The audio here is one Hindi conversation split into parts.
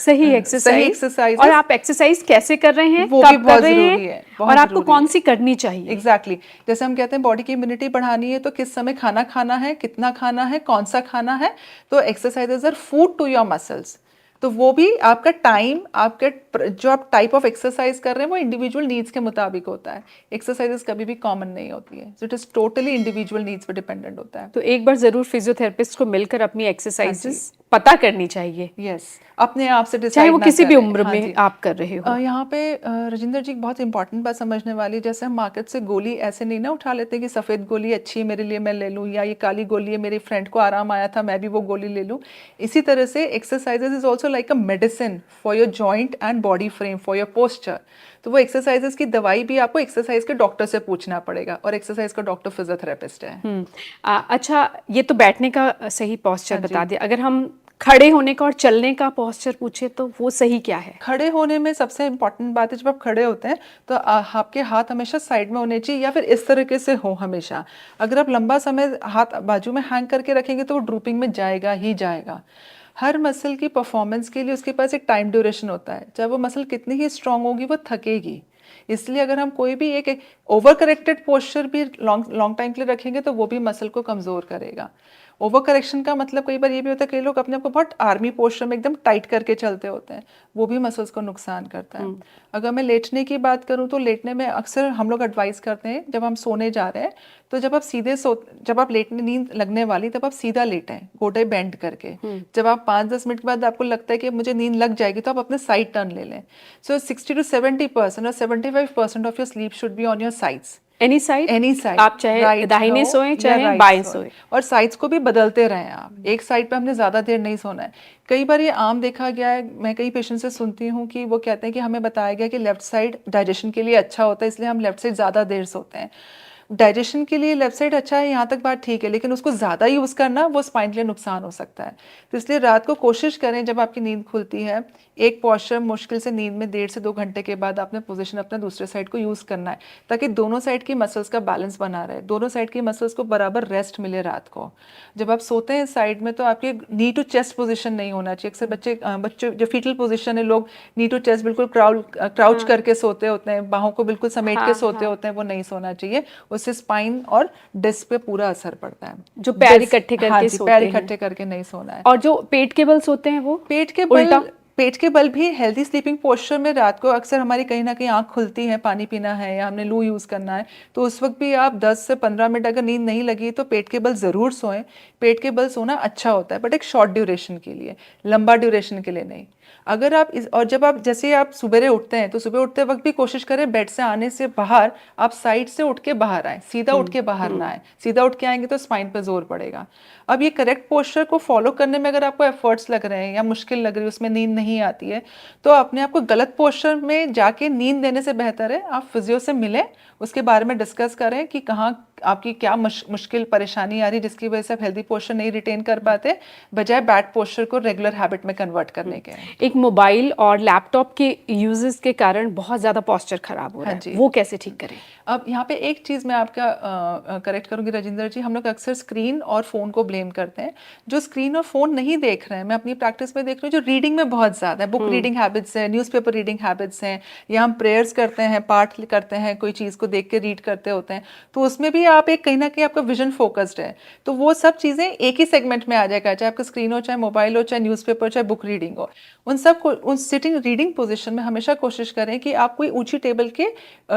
सही एक्सरसाइज, और है, आप एक्सरसाइज कैसे कर रहे हैं, वो कब भी बहुत कर रहे जरूरी हैं, है, बहुत और आपको जरूरी कौन है। सी करनी चाहिए। एग्जैक्टली जैसे हम कहते हैं बॉडी की इम्यूनिटी बढ़ानी है तो किस समय खाना खाना है, कितना खाना है, कौन सा खाना है, तो exercises are food to your muscles. तो वो भी आपका टाइम, आपके जो आप टाइप ऑफ एक्सरसाइज कर रहे हैं वो इंडिविजुअल नीड्स के मुताबिक होता है। एक्सरसाइजेस कभी भी कॉमन नहीं होती है, so it is totally individual needs पर डिपेंडेंट होता है। तो एक बार जरूर फिजियोथेरेपिस्ट को मिलकर अपनी हाँ जी, एक्सरसाइजेस पता करनी चाहिए, यस, अपने आप से चाहे डिसाइड वो ना किसी भी करें। उम्र हाँ में जी। आप कर रहे हो। यहाँ पे राजेंद्र जी बहुत इंपॉर्टेंट बात समझने वाली, जैसे हम मार्केट से गोली ऐसे नहीं ना उठा लेते कि सफ़ेद गोली अच्छी है मेरे लिए मैं ले लूँ, या ये काली गोली है मेरी फ्रेंड को आराम आया था मैं भी वो गोली ले लूँ। इसी तरह से exercises is also like a medicine for your joint and body frame, for your posture. तो वो एक्सरसाइजेज की दवाई भी आपको एक्सरसाइज के डॉक्टर से पूछना पड़ेगा, और एक्सरसाइज का डॉक्टर फिजियोथेरेपिस्ट है। अच्छा, ये तो बैठने का सही पोस्चर हाँ बता जी। दिया, अगर हम खड़े होने का और चलने का पोस्चर पूछे तो वो सही क्या है। खड़े होने में सबसे इम्पॉर्टेंट बात है, जब आप खड़े होते हैं तो आपके हाथ हमेशा साइड में होने चाहिए, या फिर इस तरीके से हो हमेशा। अगर आप लंबा समय हाथ बाजू में हैंग करके रखेंगे तो वो ड्रूपिंग में जाएगा ही जाएगा। हर मसल की परफॉर्मेंस के लिए उसके पास एक टाइम ड्यूरेशन होता है, चाहे वो मसल कितनी ही स्ट्रांग होगी वो थकेगी। इसलिए अगर हम कोई भी एक ओवर करेक्टेड पोस्चर भी लॉन्ग लॉन्ग टाइम के लिए रखेंगे तो वो भी मसल को कमज़ोर करेगा। ओवर करेक्शन का मतलब कई बार ये भी होता है, कई लोग अपने आप को बहुत आर्मी पोस्चर में एकदम टाइट करके चलते होते हैं, वो भी मसल्स को नुकसान करता है। अगर मैं लेटने की बात करूँ तो लेटने में अक्सर हम लोग एडवाइस करते हैं जब हम सोने जा रहे हैं, तो जब आप लेटने नींद लगने वाली तब आप सीधा लेटें, घोड़े बेंड करके। जब आप 5-10 मिनट के बाद आपको लगता है कि मुझे नींद लग जाएगी तो आप अपने साइड टर्न ले लें। सो 60-70% और 75% of your sleep should be on your sides, any side, any side, आप चाहे राइट दाहिने हो सोएं या चाहे राइट बाएं सोए। सोएं। और साइड्स को भी बदलते रहें आप, एक साइड पे हमने ज़्यादा देर नहीं सोना है। कई बार ये आम देखा गया है, मैं कई पेशेंट से सुनती हूँ कि वो कहते हैं कि हमें बताया गया कि लेफ्ट साइड डाइजेशन के लिए अच्छा होता है, इसलिए हम लेफ्ट साइड ज़्यादा देर सोते हैं। डाइजेशन के लिए लेफ्ट साइड अच्छा है, यहाँ तक बात ठीक है, लेकिन उसको ज़्यादा यूज़ करना वो स्पाइन के लिए नुकसान हो सकता है। तो इसलिए रात को कोशिश करें जब आपकी नींद खुलती है, एक पॉस्चर मुश्किल से नींद में 1.5 से 2 घंटे के बाद आपने पोजीशन अपने दूसरे साइड को यूज़ करना है, ताकि दोनों साइड की मसल्स का बैलेंस बना रहे, दोनों साइड की मसल्स को बराबर रेस्ट मिले रात को। जब आप सोते हैं साइड में तो आपके नी टू चेस्ट पोजीशन नहीं होना चाहिए। अक्सर बच्चे जो फीटल पोजीशन है, लोग नी टू चेस्ट बिल्कुल क्राउच करके सोते होते हैं, बाहों को बिल्कुल समेट के सोते होते हैं, वो नहीं सोना चाहिए। उससे स्पाइन और डिस्क पे पूरा असर पड़ता है। जो पैर इकट्ठे हाँ करके जी, सोते पैर हैं, इकट्ठे करके नहीं सोना है। और जो पेट के बल सोते हैं वो पेट के उल्टा। बल, पेट के बल भी हेल्दी स्लीपिंग पोस्चर में रात को अक्सर हमारी कहीं ना कहीं आंख खुलती है, पानी पीना है या हमने लू यूज़ करना है, तो उस वक्त भी आप 10 से 15 मिनट अगर नींद नहीं लगी तो पेट के बल ज़रूर सोएं। पेट के बल सोना अच्छा होता है, बट एक शॉर्ट ड्यूरेशन के लिए, लंबा ड्यूरेशन के लिए नहीं। अगर आप और जब आप जैसे आप सुबह उठते हैं तो सुबह उठते वक्त भी कोशिश करें बेड से आने से बाहर आप साइड से उठ के बाहर आए, सीधा उठ के बाहर ना आए। सीधा उठ के आएंगे तो स्पाइन पर जोर पड़ेगा। अब ये करेक्ट पोस्चर को फॉलो करने में अगर आपको एफर्ट्स लग रहे हैं या मुश्किल लग रही है, उसमें नींद नहीं आती है, तो अपने आप को गलत पोस्चर में जाके नींद देने से बेहतर है आप फिजियो से मिलें, उसके बारे में डिस्कस करें कि कहाँ आपकी क्या मुश्किल परेशानी आ रही है जिसकी वजह से आप हेल्दी पोस्चर नहीं रिटेन कर पाते, बजाय बैड पोस्चर को रेगुलर हैबिट में कन्वर्ट करने के। एक मोबाइल और लैपटॉप के यूजेस के कारण बहुत ज़्यादा पोस्चर खराब हो रहा है, वो कैसे ठीक करें। अब यहाँ पे एक चीज़ मैं आपका करेक्ट करूँगी राजेंद्र जी, हम लोग अक्सर स्क्रीन और फ़ोन को ब्लेम करते हैं। जो स्क्रीन और फ़ोन नहीं देख रहे हैं, मैं अपनी प्रैक्टिस में देख रही हूँ, जो रीडिंग में बहुत ज़्यादा है, बुक रीडिंग हैबिट्स हैं, न्यूज़पेपर रीडिंग हैबिट्स हैं, या हम प्रेयर्स करते हैं, पाठ करते हैं, कोई चीज़ को देख के रीड करते होते हैं, तो उसमें भी आप एक कहीं ना कहीं आपका विजन फोकस्ड है, तो वो सब चीज़ें एक ही सेगमेंट में आ जाएगा, चाहे आपका स्क्रीन हो, चाहे मोबाइल हो, चाहे न्यूज़पेपर, चाहे बुक रीडिंग हो। उन सब को उन सिटिंग रीडिंग पोजीशन में हमेशा कोशिश करें कि आप कोई ऊंची टेबल के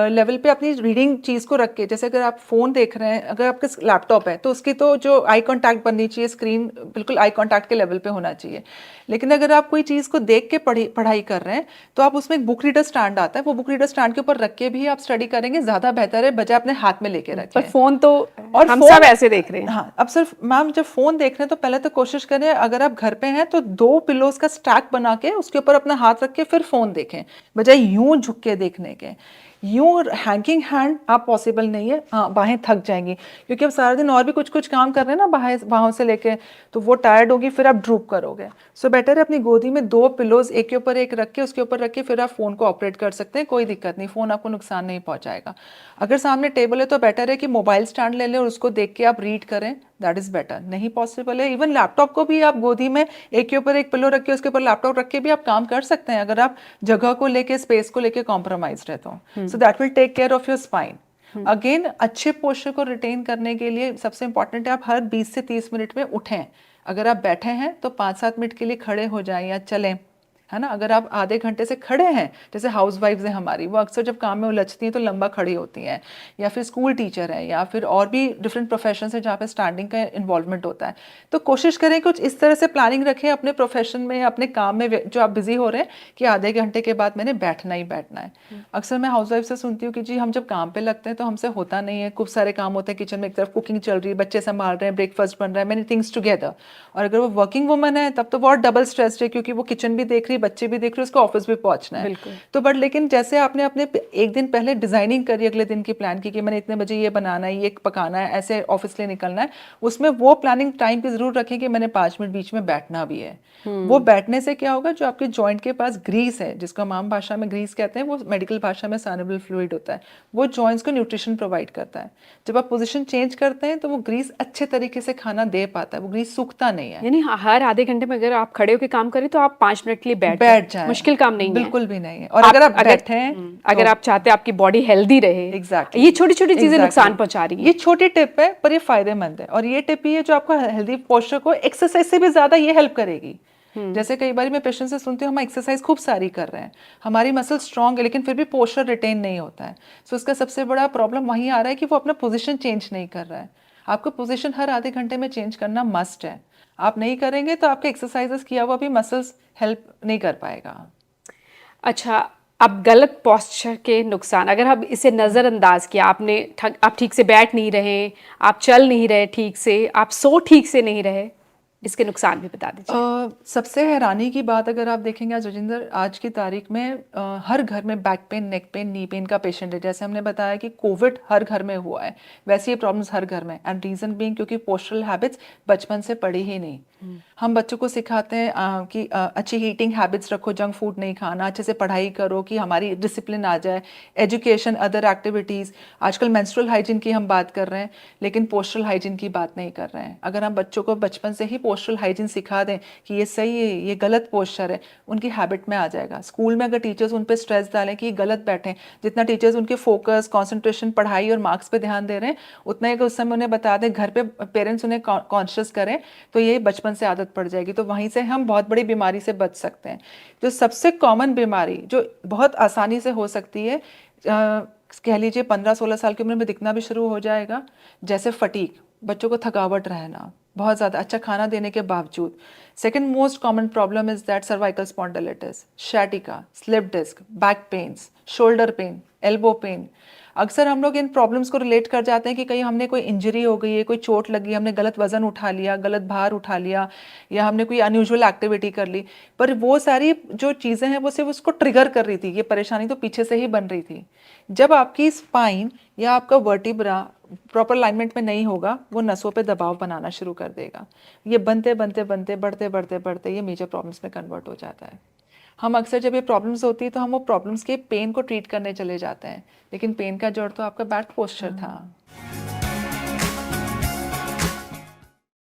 लेवल पे अपनी रीडिंग चीज़ को रख के, जैसे अगर आप फ़ोन देख रहे हैं, अगर आपका लैपटॉप है तो उसकी तो जो आई कांटेक्ट बननी चाहिए, स्क्रीन बिल्कुल आई कांटेक्ट के लेवल पे होना चाहिए। लेकिन अगर आप कोई चीज़ को देख के पढ़ाई कर रहे हैं तो आप उसमें एक बुक रीडर स्टैंड आता है, वो बुक रीडर स्टैंड के ऊपर रख के भी आप स्टडी करेंगे, ज़्यादा बेहतर है, बजाय अपने हाथ में लेके रखें। पर फ़ोन तो और हम सब ऐसे देख रहे हैं। हाँ, अब सिर्फ मैम जब फ़ोन देख रहे हैं तो पहले तो कोशिश करें, अगर आप घर पे हैं तो 2 पिलोज का स्टैक बना के उसके ऊपर अपना हाथ रख के फिर फ़ोन देखें, बजाय यूं झुक के देखने के। यूँ हैंगिंग हैंड आप पॉसिबल नहीं है, हाँ बाहें थक जाएंगी क्योंकि अब सारा दिन और भी कुछ कुछ काम कर रहे हैं ना बाहों से लेके, तो वो टायर्ड होगी, फिर आप ड्रूप करोगे। सो बेटर है अपनी गोदी में 2 पिलोज एक के ऊपर एक रख के उसके ऊपर रख के फिर आप फ़ोन को ऑपरेट कर सकते हैं, कोई दिक्कत नहीं, फ़ोन आपको नुकसान नहीं पहुंचाएगा। अगर सामने टेबल है तो बेटर है कि मोबाइल स्टैंड ले लें और उसको देख के आप रीड करें, दैट इज़ बेटर। नहीं पॉसिबल है, इवन लैपटॉप को भी आप गोदी में एक के ऊपर एक पिलो रख के उसके ऊपर लैपटॉप रख के भी आप काम कर सकते हैं, अगर आप जगह को लेके स्पेस को लेके कॉम्प्रोमाइज है तो। So that will take care of your spine. Again अच्छे पोस्चर को रिटेन करने के लिए सबसे इंपॉर्टेंट है आप हर 20 से 30 मिनट में उठें। अगर आप बैठे हैं तो 5-7 मिनट के लिए खड़े हो जाएं या चलें, है ना। अगर आप आधे घंटे से खड़े हैं, जैसे हाउस वाइफ्स हैं हमारी, वो अक्सर जब काम में उलझती हैं तो लंबा खड़ी होती हैं, या फिर स्कूल टीचर है, या फिर और भी डिफरेंट प्रोफेशन है जहाँ पे स्टैंडिंग का इन्वॉल्वमेंट होता है, तो कोशिश करें कुछ इस तरह से प्लानिंग रखें अपने प्रोफेशन में, अपने काम में जो आप बिजी हो रहे हैं, कि आधे घंटे के बाद मैंने बैठना ही बैठना है। अक्सर मैं हाउस वाइफ से सुनती हूँ कि जी हम जब काम पे लगते हैं तो हमसे होता नहीं है, खूब सारे काम होते हैं किचन में, एक तरफ कुकिंग चल रही है, बच्चे संभाल रहे हैं, ब्रेकफास्ट बन रहा है, मेनी थिंग्स टुगेदर। और अगर वो वर्किंग वुमन है तब तो बहुत डबल स्ट्रेस्ड है, क्योंकि वो किचन भी देख रही है, बच्चे भी देख रहे हैं, ऑफिस भी पहुंचना है। तो बट लेकिन जैसे आपने अपने एक दिन पहले डिजाइनिंग करी, अगले दिन की प्लान की कि मैंने इतने बजे ये बनाना है, ये पकाना है, ऐसे ऑफिस लिए निकलना है, उसमें वो प्लानिंग टाइम की जरूर रखें कि मैंने 5 मिनट बीच में बैठना भी है। वो बैठने से क्या होगा, जो आपके जॉइंट के पास ग्रीस है, जिसको हम आम भाषा में ग्रीस कहते हैं, वो मेडिकल भाषा में साइनोवियल फ्लूइड होता है, वो जॉइंट्स को न्यूट्रिशन प्रोवाइड करता है। जब आप पोजीशन चेंज करते हैं तो वो ग्रीस अच्छे तरीके से खाना दे पाता है, वो ग्रीस सूखता नहीं है। यानी हर आधे घंटे में अगर आप खड़े होकर काम करें तो आप 5 मिनट के लिए बैठ जाए, मुश्किल काम नहीं है, बिल्कुल भी नहीं है। और अगर आप बैठे हैं, अगर आप चाहते हैं आपकी बॉडी हेल्दी रहे, एग्जैक्टली, ये छोटी छोटी चीजें नुकसान पहुंचा रही है। ये छोटी टिप है पर ये फायदेमंद है, और ये टिप ही है जो आपको हेल्दी पोस्चर को एक्सरसाइज से भी ज्यादा ये हेल्प करेगी। जैसे कई बार मैं पेशेंट से सुनती हूँ हम एक्सरसाइज खूब सारी कर रहे हैं, हमारी मसल स्ट्रांग है, लेकिन फिर भी पोस्चर रिटेन नहीं होता है। सो इसका सबसे बड़ा प्रॉब्लम वहीं आ रहा है कि वो अपना पोजीशन चेंज नहीं कर रहा है। आपको पोजीशन हर आधे घंटे में चेंज करना मस्ट है। आप नहीं करेंगे तो आपके एक्सरसाइजेस किया हुआ भी मसल्स हेल्प नहीं कर पाएगा। अच्छा, अब गलत पोस्चर के नुकसान, अगर हम इसे नज़रअंदाज किया, आप ठीक से बैठ नहीं रहे, आप चल नहीं रहे ठीक से, आप सो ठीक से नहीं रहे, इसके नुकसान भी बता दीजिए। सबसे हैरानी की बात अगर आप देखेंगे आज जोगिंदर, आज की तारीख में हर घर में back pain, neck pain, knee pain का पेशेंट है। जैसे हमने बताया कि कोविड हर घर में हुआ है, वैसे ये प्रॉब्लम्स हर घर में, एंड रीज़न बीइंग क्योंकि पोस्चरल हैबिट्स बचपन से पड़ी ही नहीं। हम बच्चों को सिखाते हैं कि अच्छी हीटिंग हैबिट्स रखो, जंक फूड नहीं खाना, अच्छे से पढ़ाई करो कि हमारी डिसिप्लिन आ जाए, एजुकेशन, अदर एक्टिविटीज़। आजकल मेंस्ट्रुअल हाइजीन की हम बात कर रहे हैं, लेकिन पोस्चरल हाइजीन की बात नहीं कर रहे हैं। अगर हम बच्चों को बचपन से ही पोस्चरल हाइजीन सिखा दें कि ये सही है, ये गलत पोस्चर है, उनकी हैबिट में आ जाएगा। स्कूल में अगर टीचर्स उन पर स्ट्रेस डालें कि गलत बैठें, जितना टीचर्स उनके फोकस, कॉन्सेंट्रेशन, पढ़ाई और मार्क्स पे ध्यान दे रहे हैं, उतना ही उस समय उन्हें बता दें, घर पे पेरेंट्स उन्हें कॉन्शियस करें, तो ये बचपन से आदत पड़ जाएगी। तो वहीं से हम बहुत बड़ी बीमारी से बच सकते हैं। जो सबसे कॉमन बीमारी जो बहुत आसानी से हो सकती है, कह लीजिए 15-16 साल की उम्र में दिखना भी शुरू हो जाएगा, जैसे फटीग, बच्चों को थकावट रहना बहुत ज़्यादा अच्छा खाना देने के बावजूद। Second most common problem is that cervical spondylitis, sciatica, slip disc, back pains, shoulder pain, elbow pain. अक्सर हम लोग इन प्रॉब्लम्स को रिलेट कर जाते हैं कि कहीं हमने कोई इंजरी हो गई है, कोई चोट लगी, हमने गलत वजन उठा लिया, गलत भार उठा लिया, या हमने कोई अनयूजुअल एक्टिविटी कर ली। पर वो सारी जो चीज़ें हैं वो सिर्फ उसको ट्रिगर कर रही थी, ये परेशानी तो पीछे से ही बन रही थी। जब आपकी स्पाइन या आपका वर्टिब्रा प्रॉपर अलाइनमेंट में नहीं होगा, वो नसों पे दबाव बनाना शुरू कर देगा। ये बनते बनते बनते बढ़ते बढ़ते बढ़ते ये मेजर प्रॉब्लम्स में कन्वर्ट हो जाता है। हम अक्सर जब ये प्रॉब्लम्स होती है तो हम वो प्रॉब्लम्स के पेन को ट्रीट करने चले जाते हैं, लेकिन पेन का जड़ तो आपका बैक पोस्चर था।